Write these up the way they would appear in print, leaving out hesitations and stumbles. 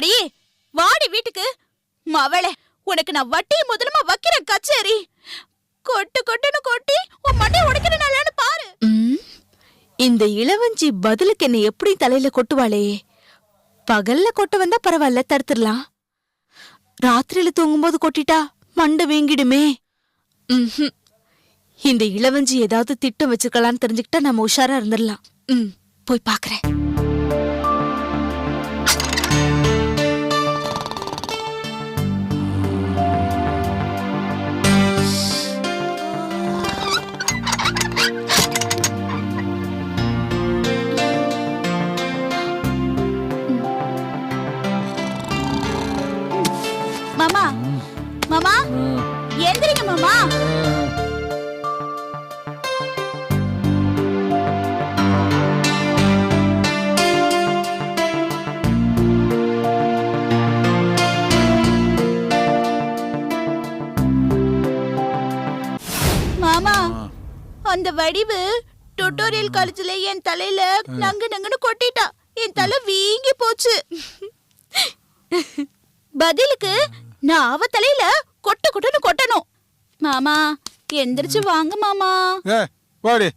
அடி வாடி வீட்டுக்கு. மவளே, உனக்கு நான் வட்டி முதலமா வைக்கிற கச்சேரி. கொட்டு கொட்டுன்னு கொட்டி உன் மண்டைய உடைக்கிறனாலன்னு பாரு. இந்த இளவஞ்சி பதிலுக்கு என்ன எப்படி தலையில கொட்டுவாளே? பகல்ல கொட்ட வந்தா பரவாயில்ல, தடுத்துடலாம். ராத்திரியில தூங்கும்போது கொட்டிட்டா மண்டை வீங்கிடுமே. இந்த இளவஞ்சி ஏதாவது திட்டம் வச்சிருக்கலான்னு தெரிஞ்சுக்கிட்டா நம்ம உஷாரா இருந்துடலாம். போய் பாக்குறேன். மாமா, மாமா, எந்திரிங்க மாமா. மாமா, அந்த வடிவு டுட்டோரியல் காலேஜ்ல என் தலையில நங்கு நங்குன்னு கொட்டிட்டா. என் தலை வீங்கி போச்சு. பதிலுக்கு நான் அவ தலையில கொட்ட கொட்டன்னு கொட்டணும். மாமா, எந்திரிச்சு வாங்க மாமா. வாடி.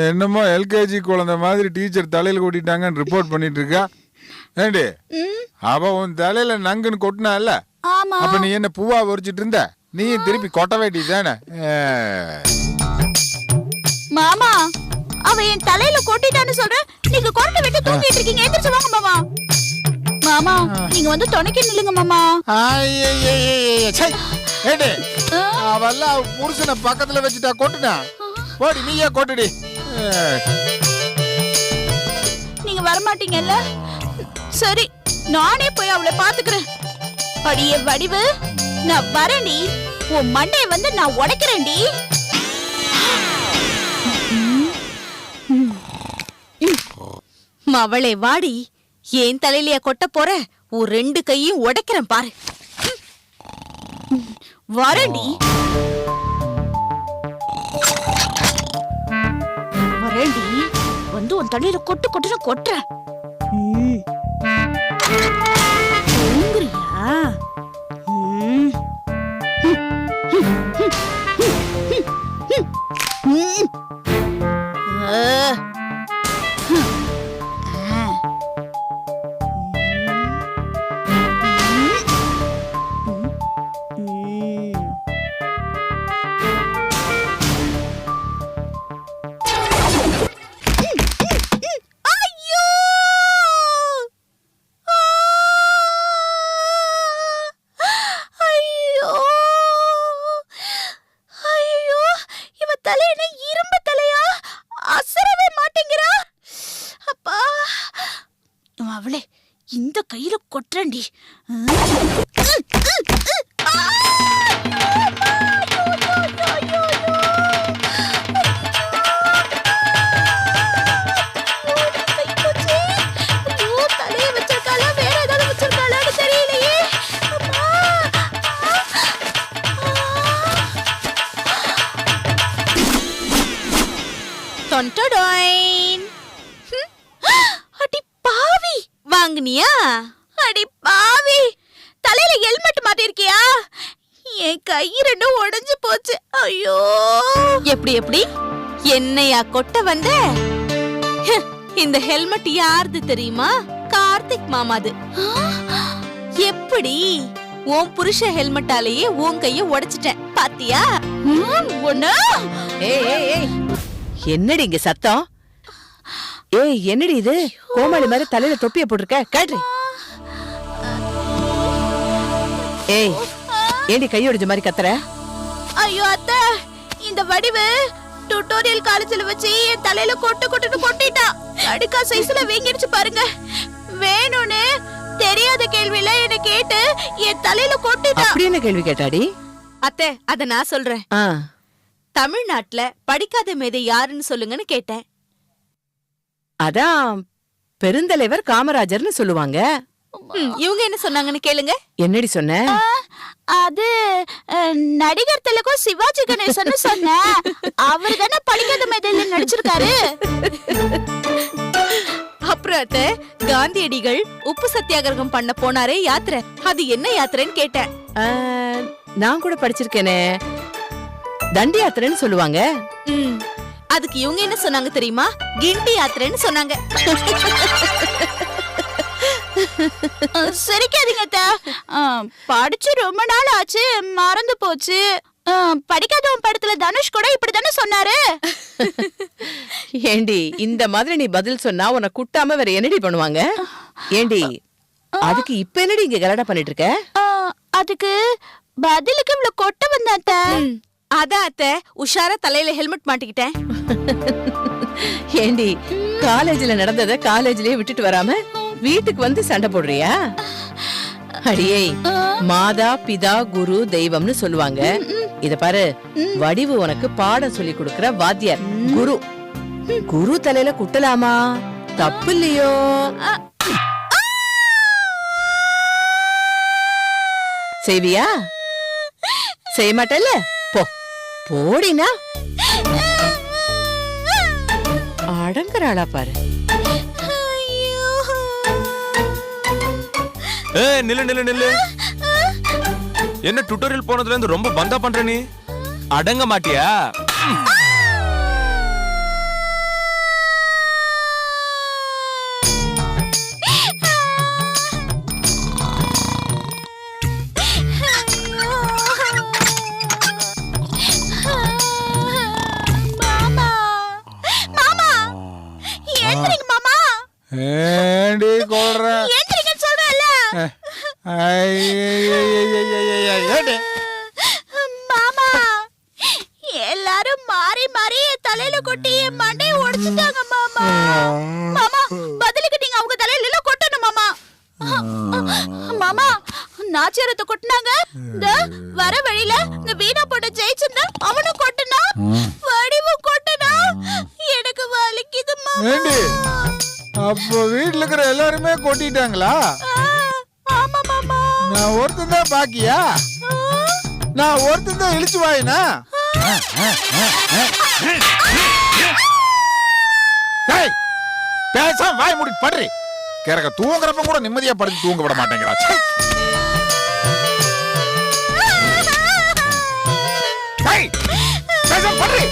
என்னமோ எல்கேஜி குழந்தை மாதிரி டீச்சர் தலையில கொட்டிட்டாங்கன்னு ரிப்போர்ட் பண்ணிட்டு இருக்கா. ஏண்டி, அவ உன் தலையில நங்குன்னு கொட்டினா இல்ல? ஆமா. அப்ப நீ என்ன பூவா உரிச்சிட்டு இருந்த? நீ திருப்பி கொட்ட வேண்டியதானே? மாமா, அவ என் தலையில கொட்டிட்டான்னு சொல்ற, நீங்க கொரட்டை விட்டு தூங்கிட்டு இருக்கீங்க. எந்திரிச்சு வாங்க மாமா. மாமா, நீங்க வந்து துணைக்கு நில்லுங்க மாமா. அவல்ல புருஷனை பக்கத்துல வச்சுட்டா கொட்டுனா. போடி, நீயே கொட்டுடி. நீங்க வரமாட்டீங்கல்ல? சரி, நானே போய் அவளை பாத்துக்கிறேன். அடியே வடிவு, நான் வரேன்டி. உன் மண்டைய வந்து நான் உடைக்கிறேன்டி. மவளே வாடி. ஏன் தலையிலையா கொட்ட போற? ஒரு 2 கையும் உடைக்கிறேன் பாரு. வரேன்டி, வரேன்டி. வந்து உன் தலையில கொட்டு கொட்டுன்னு கொட்டுறேன். தூங்குறியா? அவளே, இந்த கையில கொட்டுறேன்டி. தலைய வச்சிருக்காளா வேற ஏதாவது வச்சிருக்காளான்னு தெரியலையே. அடி பாவி, வாங்குனியா? அடி பாவி, தலையில ஹெல்மெட் மாட்டிருக்கியா? என் கை ரெண்டும் உடைஞ்சு போச்சு. ஐயோ, எப்படி எப்படி என்னையா கொட்ட வந்த? இந்த ஹெல்மெட் யாருது தெரியுமா? கார்த்திக் மாமாது. எப்படி உன் புருஷ ஹெல்மெட்டாலேயே உன் கைய உடைச்சிட்டேன் பாத்தியா? என்னடி இங்க சத்தம்? ஏய், என்னடி இது? கோமாளி மாதிரி தலையில தொப்பிய போட்டிருக்க, கேட்டு. ஏய், ஏண்டி கை ஒடிஞ்ச மாதிரி கத்துற? ஐயோ அத்தை, இந்த வடிவு டுட்டோரியல் காலேஜ்ல வச்சு என் தலையில கொட்டு கொட்டுன்னு கொட்டிட்டா. அடுக்கா சைஸ்ல வீங்கிடுச்சு பாருங்க. வேணும்னு தெரியாத கேள்வியில என்ன கேட்டு என் தலையில கொட்டிட்டா. அப்படி என்ன கேள்வி கேட்டாடி? அத்தை, அத நான் சொல்றேன். தமிழ்நாட்டுல படிக்காத மேதை யாருன்னு சொல்லுங்கன்னு கேட்டேன். அதான் பெருந்தலைவர் காமராஜர்னு சொல்லுவாங்க. இவங்க என்ன சொன்னாங்கன்னு கேளுங்க. என்னடி சொன்ன? அது நடிகர் திலகம் சிவாஜி கணேசன் சொன்ன. அவரு தானே படிக்காத மேதையில நடிச்சிருக்காரு. அப்புறம் அப்புறம் அத்தை, காந்தியடிகள் உப்பு சத்தியாகிரகம் பண்ண போனாரே யாத்திரை, அது என்ன யாத்திரைன்னு கேட்டேன். ஆ, நான் கூட படிச்சிருக்கேனே, தண்டி யாத்திரைன்னு சொல்லுவாங்க. ம், அதுக்கு இவங்க என்ன சொன்னாங்க தெரியுமா? கிண்டி யாத்திரைன்னு சொன்னாங்க. சரிக்காதீங்க அத்தை. படிச்சு ரொம்ப நாள் ஆச்சு, மறந்து போச்சு. படிக்காதவன் படத்துல தனுஷ் கூட இப்படித்தானே சொன்னாரு. ஏண்டி இந்த மாதிரி நீ பதில் சொன்னா உன்னை குட்டாம வேற என்னடி பண்ணுவாங்க? ஏண்டி அதுக்கு இப்ப என்னடி இங்க கலாட்டா பண்ணிட்டு இருக்க? அதுக்கு பதிலுக்கு இவ்வளவு கொட்ட வந்த அத்தை. அதான் அத்தை, உஷாரா தலையில ஹெல்மெட் மாட்டிக்கிட்டேன். ஏண்டி காலேஜ்ல நடந்தத காலேஜ்லயே விட்டுட்டு வராம வீட்டுக்கு வந்து சண்டை போடுறியா? அடியே, மாதா பிதா குரு தெய்வம்னு சொல்லுவாங்க. இத பாரு, வடிவு உனக்கு பாடம் சொல்லி கொடுக்கிற வாத்தியார் குரு. குரு தலையில குட்டலாமா? தப்பு இல்லையோ? செய்வியா? செய்ய மாட்டல்ல? போ, போடினா. அடங்குறாளா பாரு. நில்லு நில்லு நில்லு. என்ன டுட்டோரியல் போனதுல இருந்து ரொம்ப பந்தா பண்ற நீ? அடங்க மாட்டியா? ஏண்டி கொள்ற? மாமா, எல்லாரும் மாறி மாறி தலையில கொட்டி என் மண்டையை உடைச்சிட்டாங்க மாமா. மாமா, பதிலுக்கு நீங்க அவங்க தலையில எல்லாம் கொட்டணும் மாமா. மாமா, நாச்சியாரத்தை கொட்டினாங்க. இந்த வர வழியில இந்த வீணா போட்ட ஜெயிச்சிருந்தா அவனும் கொட்டினா, வடிவு கொட்டினா. எனக்கு வலிக்குது மாமா. ஏண்டி அப்போ வீட்டுல இருக்கிற எல்லாருமே கொட்டிட்டாங்களா? ஆமா மாமா. நான் ஒருத்தன் தான் பாக்கியா? நான் ஒருத்தன் தான் இழிச்சு வாயினா? பேசாம வாய் மூடி படுறி. கேரக தூங்குறப்ப கூட நிம்மதியா படுத்து தூங்க விட மாட்டேங்கிறா. பேசாம படுறி.